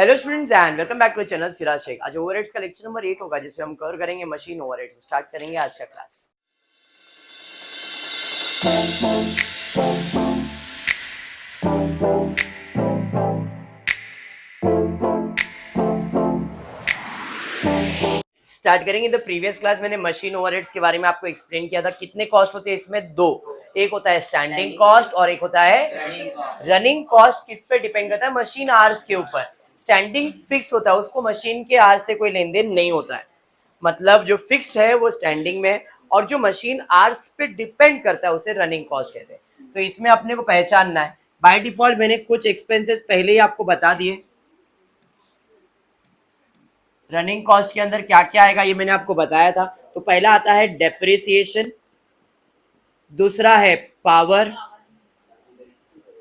Hello students and welcome back to channel Siraj Shaikh. आज overheads का lecture number 8 होगा जिसमें हम कवर करेंगे मशीन ओवरहेड्स। स्टार्ट करेंगे आज का क्लास। स्टार्ट करेंगे। द प्रीवियस क्लास मैंने मशीन ओवरहेड्स के बारे में आपको एक्सप्लेन किया था। कितने कॉस्ट होते हैं इसमें? दो। एक होता है स्टैंडिंग कॉस्ट और एक होता है रनिंग कॉस्ट। किस पे डिपेंड करता है? मशीन आवर्स के ऊपर। स्टैंडिंग फिक्स होता है, उसको मशीन के आवर्स से कोई लेन देन नहीं होता है। मतलब जो फिक्स्ड है वो स्टैंडिंग में, और जो मशीन आवर्स पे डिपेंड करता है उसे रनिंग कॉस्ट कहते हैं। तो इसमें अपने को पहचानना है। बाय डिफॉल्ट मैंने कुछ एक्सपेंसेस पहले ही आपको बता दिए। रनिंग कॉस्ट के अंदर क्या क्या आएगा ये मैंने आपको बताया था। तो पहला आता है डेप्रिसिएशन, दूसरा है पावर,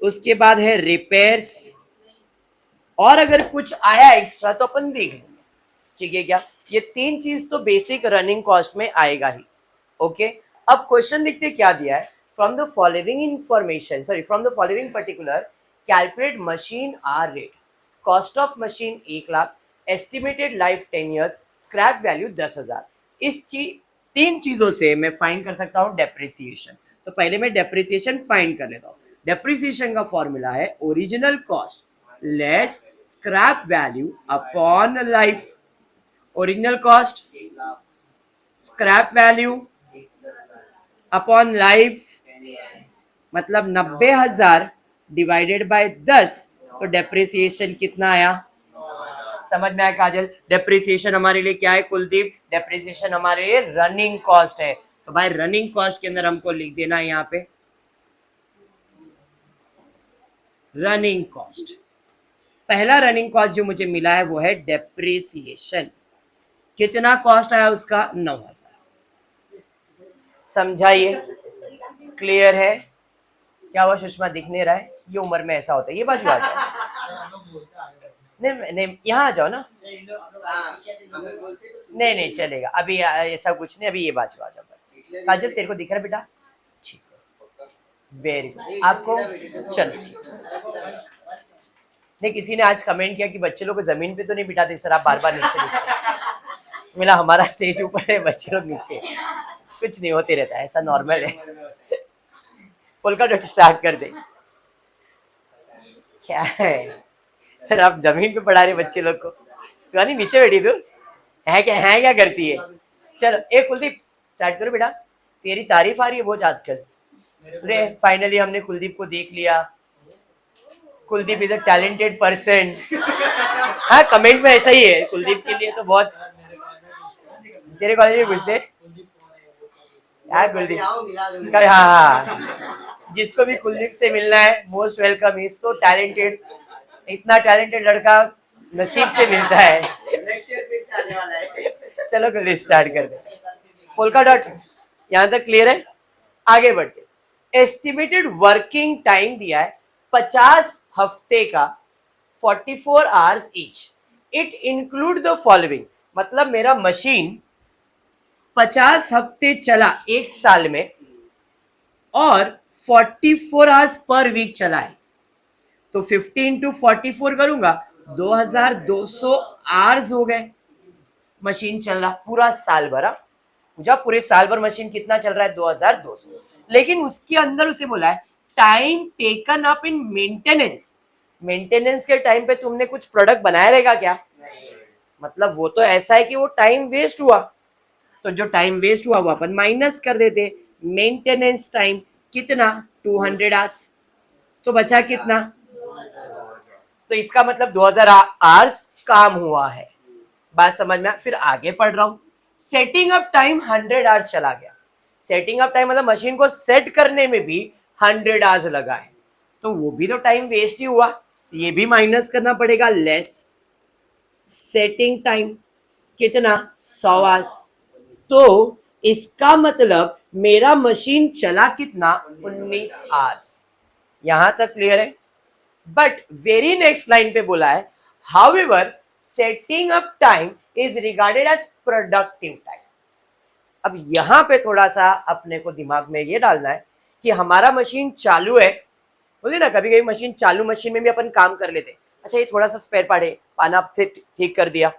उसके बाद है रिपेयर्स, और अगर कुछ आया एक्स्ट्रा तो अपन देख लेंगे। ठीक है क्या? ये तीन चीज तो बेसिक रनिंग कॉस्ट में आएगा ही। ओके, अब क्वेश्चन देखते क्या दिया है। From the following information, sorry, from the following particular calculate machine hour rate. Cost of machine 1,00,000, estimated life 10 years, scrap value 10,000। तीन चीजों से मैं फाइंड कर सकता हूँ डेप्रिसिएशन। तो पहले मैं डेप्रिसिएशन फाइंड कर लेता हूँ। डेप्रिसिएशन का फॉर्मूला है original cost less scrap value upon life. Original cost scrap value upon life, मतलब 90,000 डिवाइडेड बाय 10। तो डेप्रिसिएशन कितना आया? समझ में आया काजल? डेप्रिसिएशन हमारे लिए क्या है कुलदीप? डेप्रिसिएशन हमारे लिए रनिंग कॉस्ट है। तो भाई रनिंग कॉस्ट के अंदर हमको लिख देना है यहाँ पे रनिंग कॉस्ट। पहला रनिंग कॉस्ट जो मुझे मिला है वो है डेप्रिसिएशन। कितना कॉस्ट आया उसका? 9,000। समझाइए, क्लियर है? क्या हुआ सुषमा, दिख नहीं रहा है? ये उम्र में ऐसा होता है। ये बाजू आ जाओ। नहीं नहीं, यहाँ आ जाओ ना। नहीं नहीं चलेगा, अभी ऐसा कुछ नहीं। अभी ये बाजू आ जाओ बस। काजल तेरे को दिख रहा है बेटा? ठीक है, वेरी गुड। आपको चलो ठीक। नहीं, किसी ने आज कमेंट किया कि बच्चे लोग को जमीन पे तो नहीं बिठाते सर, आप बार बार नीचे नीचे। मिला हमारा स्टेज ऊपर है, बच्चे लोग नीचे। कुछ नहीं, होते रहता है, ऐसा नॉर्मल है। पोल्का डॉट स्टार्ट कर दे। क्या है सर, आप जमीन पे पढ़ा रहे बच्चे लोग को? शिवानी नीचे बैठी तू है क्या करती है? चलो एक कुलदीप स्टार्ट करो बेटा। तेरी तारीफ आ रही है बहुत आजकल। अरे फाइनली हमने कुलदीप को देख लिया। Kuldeep is a talented person. हाँ, कमेंट में ऐसा ही है कुलदीप के लिए तो बहुत। तेरे कॉलेज में घुसते कुलदीप? हाँ हाँ, जिसको भी कुलदीप से मिलना है most welcome. Is so talented. इतना टैलेंटेड लड़का नसीब से मिलता है। चलो कुलदीप स्टार्ट कर दे। पोल्का डॉट यहाँ तक क्लियर है? आगे बढ़ते। एस्टिमेटेड वर्किंग टाइम दिया है 50 हफ्ते का, 44 hours each. It include the following. मतलब मेरा मशीन 50 हफ्ते चला एक साल में और 44 आवर्स पर वीक चला है। तो 50 इंटू 44 करूंगा 2,200 आवर्स हो गए। मशीन चल रहा पूरा साल भर। मुझे पूरे साल भर मशीन कितना चल रहा है? 2,200। लेकिन उसके अंदर उसे बोला है time taken up in maintenance. Maintenance के टाइम पे तुमने कुछ प्रोडक्ट बनाया रहेगा क्या? मतलब वो तो ऐसा है कि वो टाइम वेस्ट हुआ। तो जो टाइम वेस्ट हुआ वो अपन माइनस कर देते। मेंटेनेंस टाइम कितना? 200 आवर्स। तो बचा कितना? तो इसका मतलब 2,000 आवर्स काम हुआ है। बात समझ में? फिर आगे पढ़ रहा हूं। सेटिंग अप टाइम 100 आवर्स चला गया। सेटिंग अप टाइम मतलब मशीन को सेट करने में भी 100 आवर्स लगा है। तो वो भी तो टाइम वेस्ट ही हुआ। ये भी माइनस करना पड़ेगा। लेस सेटिंग टाइम कितना? 100 आवर्स। तो इसका मतलब मेरा मशीन चला कितना? 19 आवर्स। यहां तक क्लियर है? बट वेरी नेक्स्ट लाइन पे बोला है however setting up time is regarded as productive time. अब यहां पे थोड़ा सा अपने को दिमाग में ये डालना है कि हमारा मशीन चालू है। बोलिए ना, कभी कभी मशीन चालू मशीन में भी अपन काम कर लेते, अच्छा ये थोड़ा सा स्पेयर पार्ट है, पाना से ठीक कर दिया,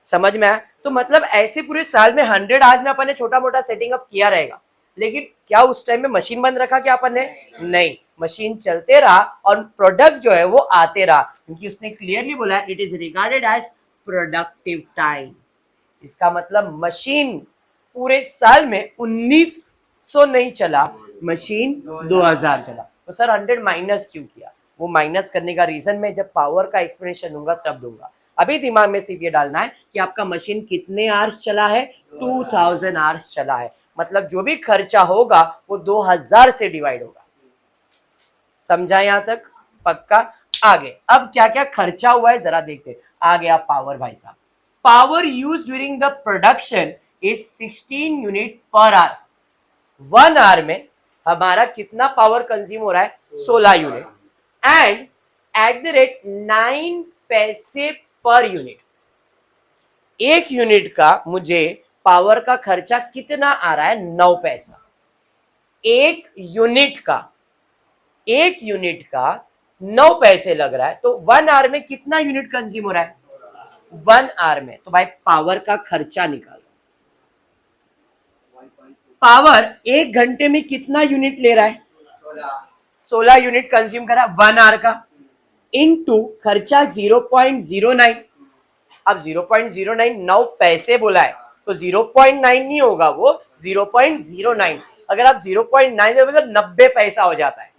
समझ में आया? तो मतलब ऐसे पूरे साल में 100 आवर्स में अपन ने छोटा मोटा सेटिंग अप किया रहेगा, लेकिन क्या उस टाइम में मशीन बंद रखा क्या अपन ने? नहीं, मशीन चलते रहा और प्रोडक्ट जो है वो आते रहा, क्योंकि उसने क्लियरली बोला it is regarded as productive time. इसका मतलब मशीन पूरे साल में 1900 नहीं चला, मशीन 2000 चला। तो सर 100 माइनस क्यों किया? वो माइनस करने का रीजन मैं जब पावर का एक्सप्लेनेशन दूंगा तब दूंगा। अभी दिमाग में सिर्फ ये डालना है कि आपका मशीन कितने आवर्स चला है, 2000 आवर्स चला है, मतलब जो भी खर्चा होगा वो 2000 से डिवाइड होगा। समझा यहां तक? पक्का? आगे अब क्या क्या खर्चा हुआ है जरा देखते। आ गया पावर भाई साहब। Power use during the production is 16 unit per hour. 1 hour में हमारा कितना पावर कंज्यूम हो रहा है? 16 unit. And at the rate 9 paise per unit. 1 unit का मुझे पावर का खर्चा कितना आ रहा है? 9 पैसा। 1 यूनिट का 9 पैसे लग रहा है, तो 1 आवर में कितना यूनिट कंज्यूम हो रहा है? 1 आवर में। तो भाई पावर का खर्चा निकालो। पावर 1 घंटे में कितना यूनिट ले रहा है? 16 यूनिट कंज्यूम करा 1 आवर का, इनटू खर्चा 0.09। अब 0.09 9 पैसे बोला है, तो 0.9 नहीं होगा, वो 0.09। अगर आप 0.9 मतलब 90 पैसा हो जाता है।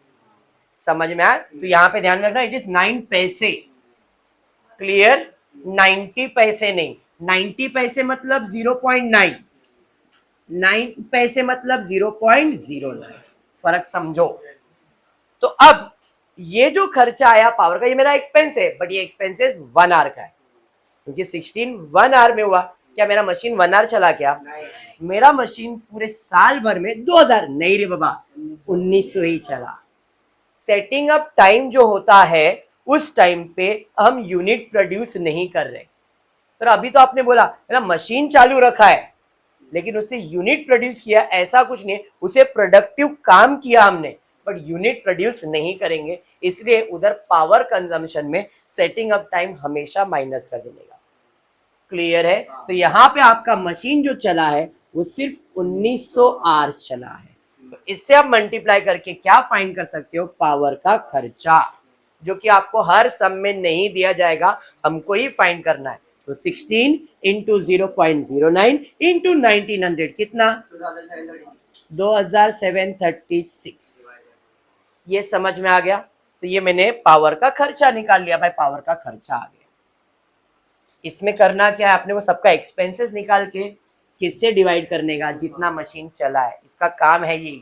समझ में आया? तो यहां पे ध्यान रखना, इट इज 9 पैसे। क्लियर? 90 पैसे नहीं, 90 पैसे मतलब 0.9, 9 पैसे मतलब 0.09। फर्क समझो। तो अब ये जो खर्चा आया पावर का, ये मेरा एक्सपेंस है, बट ये एक्सपेंसेस 1 आवर का है, क्योंकि 16 1 आवर में हुआ। क्या मेरा मशीन 1 आवर चला? क्या मेरा मशीन पूरे साल भर में 2000 नहीं रे बाबा, 1900 ही चला। सेटिंग अप टाइम जो होता है उस टाइम पे हम यूनिट प्रोड्यूस नहीं कर रहे। तो अभी तो आपने बोला मेरा मशीन चालू रखा है, लेकिन उससे यूनिट प्रोड्यूस किया ऐसा कुछ नहीं, उसे प्रोडक्टिव काम किया हमने, बट यूनिट प्रोड्यूस नहीं करेंगे, इसलिए उधर पावर कंजम्पशन में सेटिंग अप टाइम हमेशा माइनस कर देगा। क्लियर है? तो यहाँ पे आपका मशीन जो चला है वो सिर्फ 1900 आवर्स चला है। तो इससे आप मल्टीप्लाई करके क्या फाइंड कर सकते हो? पावर का खर्चा, जो कि आपको हर सम में नहीं दिया जाएगा, हमको ही फाइंड करना है। तो 16 इंटू 0.09 इंटू 1900 कितना? 2736। ये समझ में आ गया? तो ये मैंने पावर का खर्चा निकाल लिया भाई, पावर का खर्चा आ गया। इसमें करना क्या है आपने? वो सबका एक्सपेंसेस निकाल के किससे डिवाइड करने का? जितना मशीन चला है, इसका काम है ये।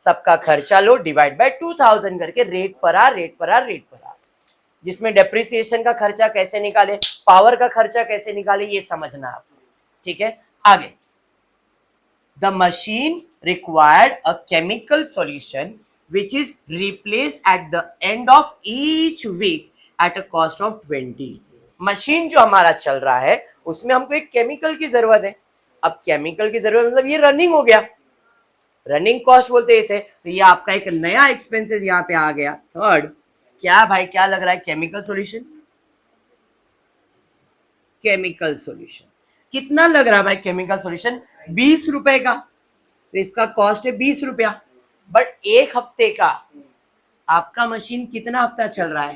सबका खर्चा लो, डिवाइड बाय 2000 करके, रेट पर आर, रेट पर आर, रेट पर आर। जिसमें डेप्रिसिएशन का खर्चा कैसे निकाले, पावर का खर्चा कैसे निकाले, ये समझना आपको। ठीक है, आगे। The machine required a chemical solution which is replaced at the end of each week at a cost of 20। Machine जो हमारा चल रहा है उसमें हमको एक केमिकल की जरूरत है। अब केमिकल की जरूरत मतलब ये रनिंग हो गया, रनिंग कॉस्ट बोलते हैं इसे। तो ये आपका एक नया एक्सपेंसेस यहाँ पे आ गया। थर्ड, क्या भाई क्या लग रहा है? Chemical solution. केमिकल सॉल्यूशन कितना लग रहा है भाई? केमिकल सॉल्यूशन 20 रुपए का, तो इसका कॉस्ट है 20 रुपया। बट 1 हफ्ते का आपका मशीन कितना हफ्ता चल रहा है?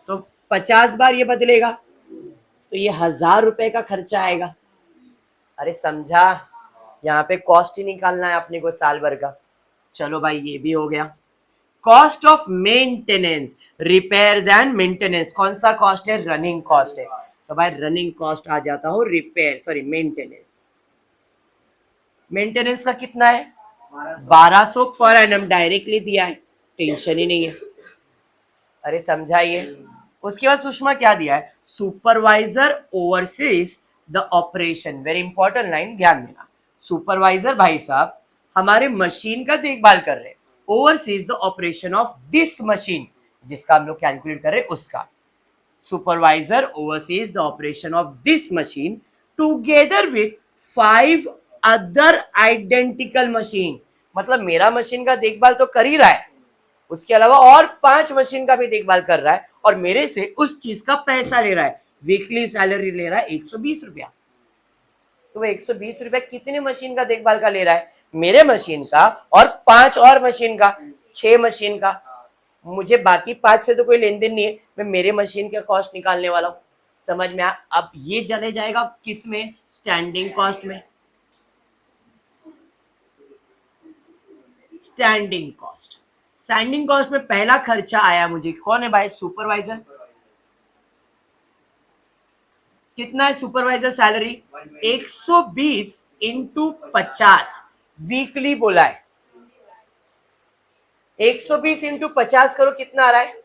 तो 50 बार ये बदलेगा, तो ये 1000 रुपए का खर्चा आएगा। अरे समझा? यहाँ पे कॉस्ट ही निकालना है अपने को साल भर का। चलो भाई ये भी हो गया। Cost of maintenance, repairs and maintenance, कौन सा कॉस्ट है? रनिंग कॉस्ट है। तो भाई रनिंग कॉस्ट आ जाता हूँ रिपेयर, सॉरी मेंटेनेंस। मेंटेनेंस का कितना है? 1200 पर एनम डायरेक्टली दिया है, टेंशन ही नहीं है। अरे समझाइए। उसके बाद सुषमा क्या दिया है? Supervisor overseas the operation. Very important line, ध्यान देना। सुपरवाइजर भाई साहब हमारे मशीन का देखभाल कर रहे हैं, overseas the operation of this machine, जिसका हम लोग कैलकुलेट कर रहे हैं उसका। Supervisor overseas the operation of this machine together with 5 other identical machine. मतलब मेरा मशीन का देखभाल तो कर ही रहा है, उसके अलावा और 5 मशीन का भी देखभाल कर रहा है और मेरे से उस चीज का पैसा ले रहा है, वीकली सैलरी ले रहा है 120 रुपया। तो वो 120 रुपया कितने मशीन का देखभाल का ले रहा है? मेरे मशीन का और 5 और मशीन का, 6 मशीन का। मुझे बाकी 5 से तो कोई लेन देन नहीं है, मैं मेरे मशीन का कॉस्ट निकालने वाला हूँ। समझ में आ? अब ये चले जाएगा किस में? स्टैंडिंग कॉस्ट में। स्टैंडिंग कॉस्ट, स्टैंडिंग कॉस्ट में पहला खर्चा आया मुझे, कौन है भाई? सुपरवाइजर। कितना है सुपरवाइजर सैलरी? 120 इंटू 50 वीकली बोला है। 120 इंटू 50 करो, कितना आ रहा है?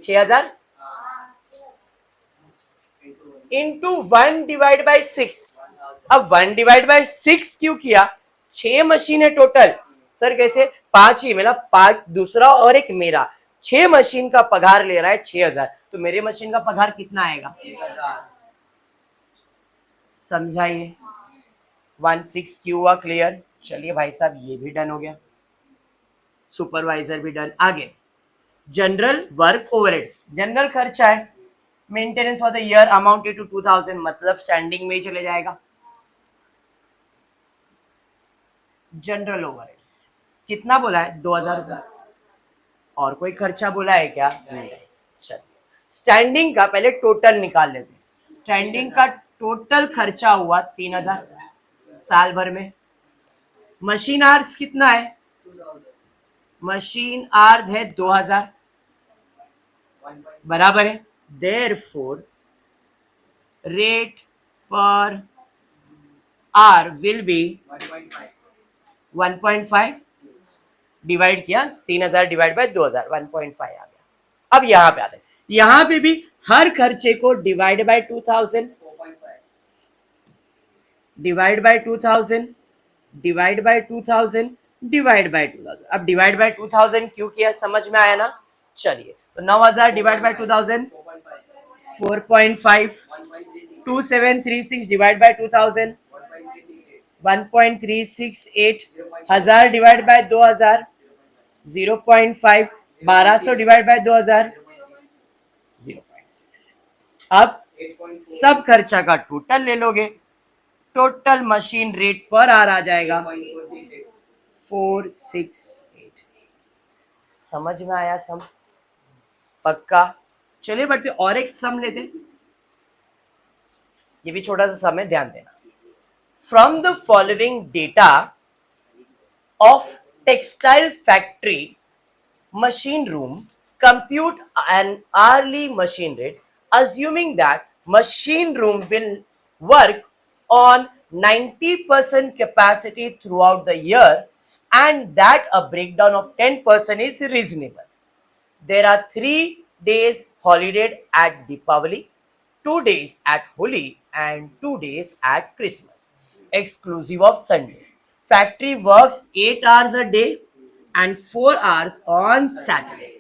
6000 इंटू 1 डिवाइड बाई 6। अब 1 डिवाइड बाई 6 क्यों किया? 6 मशीन है टोटल। सर कैसे? 5 ही मिला, 5 दूसरा और एक मेरा, 6 मशीन का पगार ले रहा है 6000। तो मेरे मशीन का पगार कितना आएगा? समझाइए। 16 क्यों हुआ? क्लियर? चलिए भाई साहब, ये भी डन हो गया, सुपरवाइजर भी डन। आगे जनरल वर्क ओवरहेड्स, जनरल खर्चा है। Maintenance for the year amounted to 2000, मतलब स्टैंडिंग में ही चले जाएगा। जनरल ओवरहेड्स कितना बोला है? 2000 रुपया। और कोई खर्चा बोला है क्या? नहीं। चलिए स्टैंडिंग का पहले टोटल निकाल लेते हैं। स्टैंडिंग का टोटल खर्चा हुआ 3000 साल भर में। मशीन आवर्स कितना है? मशीन आवर्स है 2000, बराबर है। Therefore rate per hour will be 1.5 divide किया, 3000 डिवाइड बाय 2000, 1.5 आ गया। अब यहां पे आते हैं, यहां पे भी हर खर्चे को divide by 2000, divide by 2000, divide by 2000, divide by 2000। अब डिवाइड बाय 2000 क्यों किया? समझ में आया ना? चलिए तो 9000 divide by 2000 4.5, 2736 divide by 2000 1.368, 1000 divide by 2000 0.5, 1200 divide by 2000 0.6। अब सब खर्चा का टोटल ले लोगे, टोटल मशीन रेट पर आ जाएगा 468। समझ में आया सम? पक्का? चलिए बढ़ते और एक सम लेते, ये भी छोटा सा सम है, ध्यान देना। From the following data of textile factory machine room, compute an hourly machine rate, assuming that machine room will work on 90% capacity throughout the year and that a breakdown of 10% is reasonable. There are 3 days holiday at Deepavali, 2 days at Holi and 2 days at Christmas, exclusive of Sunday. Factory works 8 hours a day and 4 hours on Saturday.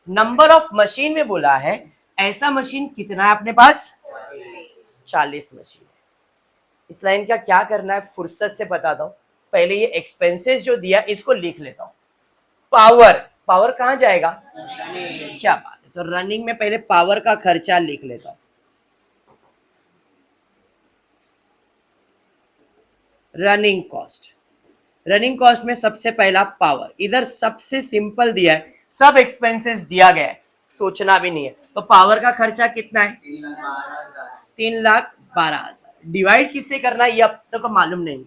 Number of machine में बोला है, ऐसा machine कितना है अपने पास? 40 machine है। इस line का क्या करना है फुर्सत से बताता हूं। पहले ये एक्सपेंसेस जो दिया इसको लिख लेता हूं। पावर, पावर कहां जाएगा? क्या बात है, तो रनिंग में पहले पावर का खर्चा लिख लेता हूं। रनिंग कॉस्ट, रनिंग कॉस्ट में सबसे पहला पावर, इधर सबसे सिंपल दिया है, सब एक्सपेंसेस दिया गया है, सोचना भी नहीं है। तो पावर का खर्चा कितना है? 3,12,000। डिवाइड किससे करना है ये अब तक तो मालूम नहीं।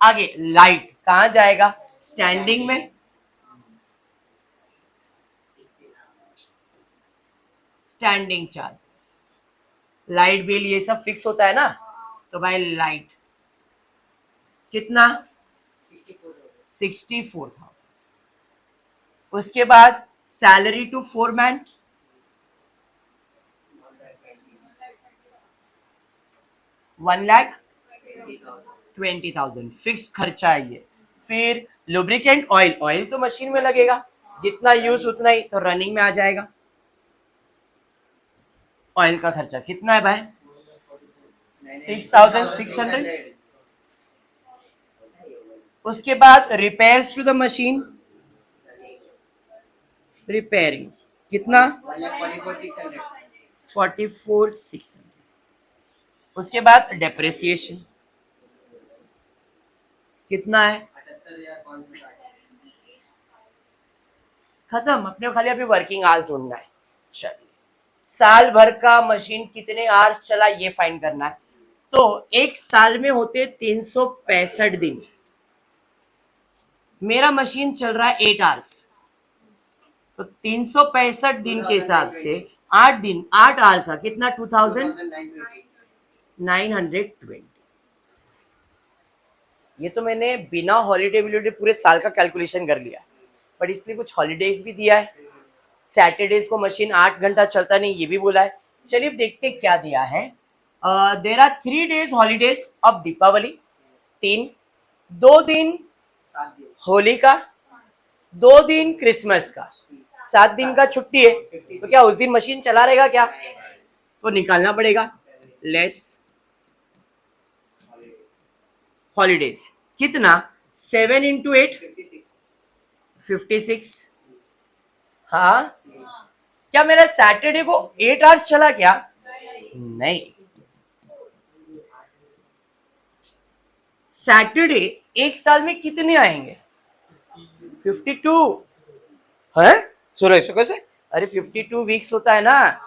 आगे लाइट कहां जाएगा? स्टैंडिंग में। स्टैंडिंग चार्जेस, लाइट बिल ये सब फिक्स होता है ना, तो भाई लाइट कितना? 64,000। उसके बाद सैलरी टू फोरमैन 1,20,000 फिक्स्ड खर्चा है ये। फिर लुब्रिकेंट ऑयल, ऑयल तो मशीन में लगेगा, जितना यूज उतना ही, तो रनिंग में आ जाएगा। ऑयल का खर्चा कितना है भाई? 6,600। उसके बाद repairs to the machine repairing कितना? 44,600। 44,600। उसके बाद डेप्रिसिएशन कितना है? 78,560। खत्म। अपने को खाली अभी वर्किंग आवर्स ढूंढना है। चलिए, साल भर का मशीन कितने आवर्स चला ये फाइंड करना है। तो एक साल में होते 365 दिन। मेरा मशीन चल रहा है 8 आवर्स, तो 365 दिन के हिसाब से 8 दिन 8 आवर्स का कितना? 2,920। ये तो मैंने बिना हॉलीडे विलीडे पूरे साल का कैलकुलेशन कर लिया, पर इसलिए कुछ हॉलीडेज भी दिया है। सैटरडेज को मशीन 8 घंटा चलता नहीं, ये भी बोला है। चलिए अब देखते क्या दिया है। देर आर 3 days हॉलीडेज अब दीपावली, 3, 2 दिन होली का, 2 दिन क्रिसमस का, 7 दिन का छुट्टी है। तो क्या उस दिन मशीन चला रहेगा क्या? तो निकालना पड़ेगा लेस हॉलीडेज। कितना? 7 × 8 56। हाँ, क्या मेरा सैटरडे को 8 आवर्स चला क्या? नहीं, सैटरडे एक साल में कितने आएंगे? 52 है। सुनो इसको कैसे? अरे 52 वीक्स होता है ना,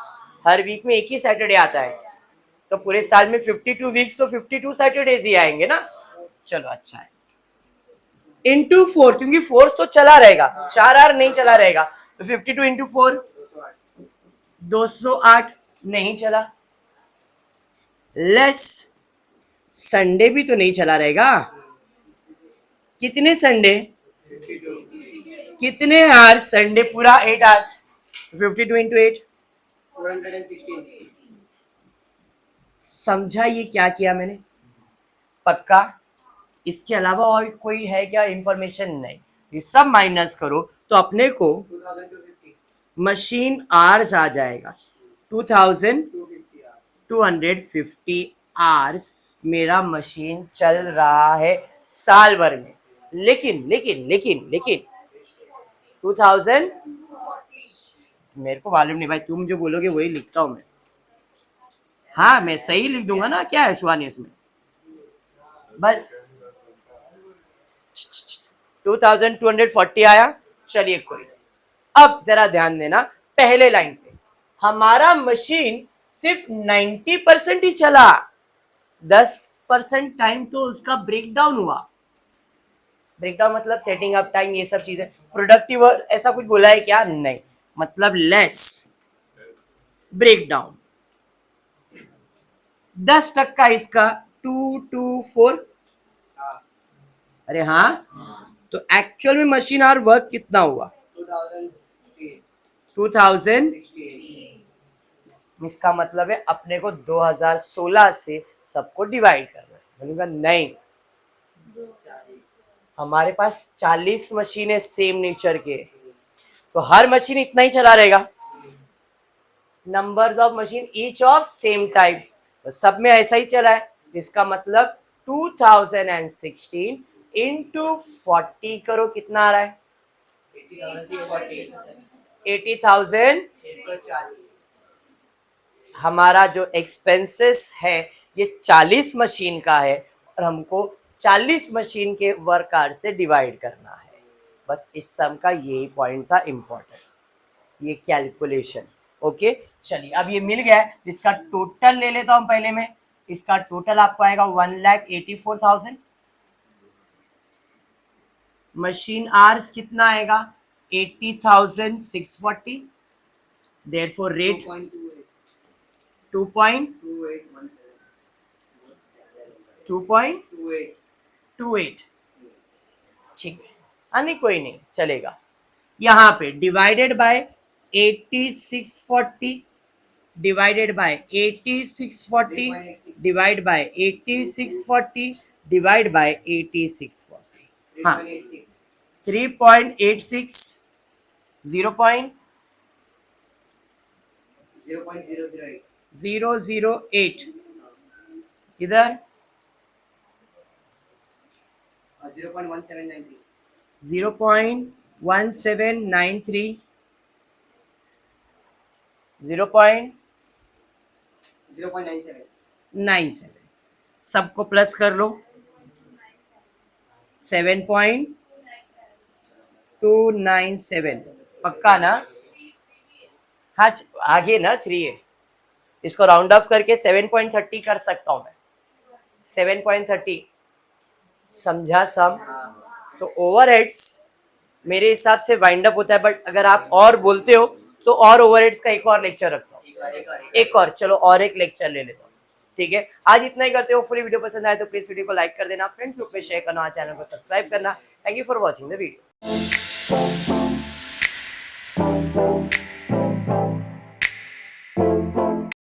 हर वीक में एक ही सैटरडे आता है, तो पूरे साल में 52 वीक्स, तो 52 सैटरडेज ही आएंगे ना। चलो अच्छा है। इंटू 4, क्योंकि 4 तो चला रहेगा, 4 आवर नहीं चला रहेगा, तो 52 इंटू 4 208 नहीं चला। लेस संडे भी तो नहीं चला रहेगा। कितने संडे? कितने आवर्स संडे? पूरा 8 आवर्स, 52 इंटू 8 416। समझा ये क्या किया मैंने? पक्का? इसके अलावा और कोई है क्या इंफॉर्मेशन? नहीं। ये सब माइनस करो तो अपने को 2250। मशीन आवर्स आ जाएगा 2250 आवर्स मेरा मशीन चल रहा है साल भर में। लेकिन लेकिन लेकिन लेकिन 2000, मेरे को मालूम नहीं भाई, तुम जो बोलोगे वही लिखता हूं मैं। हाँ मैं सही लिख दूंगा ना, क्या है सुहानी इसमें? बस 2240 आया। चलिए कोई नहीं। अब जरा ध्यान देना पहले लाइन पे। हमारा मशीन सिर्फ 90% ही चला, 10% टाइम तो उसका ब्रेक डाउन हुआ। ब्रेक डाउन मतलब सेटिंग अप टाइम, ये सब चीजें। प्रोडक्टिव ऐसा कुछ बोला है क्या? नहीं, मतलब लेस ब्रेक डाउन। 10% इसका 224। अरे हाँ, तो एक्चुअल में मशीन आवर वर्क कितना हुआ? 2000। इसका मतलब है अपने को 2016 से सबको डिवाइड करना है। बोलूंगा नहीं, हमारे पास 40 मशीनें सेम नेचर के, तो हर मशीन इतना ही चला रहेगा। Numbers of machine each of same type, तो सब में ऐसा ही चला है। इसका मतलब 2016 इंटू 40 करो, कितना आ रहा है? 80,000। हमारा जो एक्सपेंसेस है ये 40 मशीन का है, और हमको 40 मशीन के वर्क आवर से डिवाइड करना है। बस इस सम का यही पॉइंट था इम्पोर्टेंट, ये कैलकुलेशन। ओके चलिए, अब ये मिल गया है। इसका टोटल ले लेता हूं पहले मैं। इसका टोटल आपको आएगा 1,84,000। मशीन आवर्स कितना आएगा? 80,640। Therefore rate 2.28। ठीक है, अन्य कोई नहीं चलेगा। यहाँ पे divided by 8640, divided by 8640, divide by 8640, divide by 8640। हाँ 3.86, 0.008 इधर 0.1793। 0.1793, 0.97. 0.97 सबको प्लस कर लो 7.297 पक्का ना हाँ आगे ना 3 है इसको राउंड ऑफ करके 7.30 कर सकता हूँ मैं 7.30 समझा सम तो ओवरहेड्स मेरे हिसाब से वाइंड अप होता है बट अगर आप और बोलते हो तो और ओवरहेड्स का एक और लेक्चर रखता हूँ एक और चलो और एक लेक्चर ले लेता हूँ ठीक है आज इतना ही करते हो फुली वीडियो पसंद आए तो प्लीज वीडियो को लाइक कर देना फ्रेंड्स ग्रुप में शेयर करना चैनल को सब्सक्राइब करना thank you for watching the video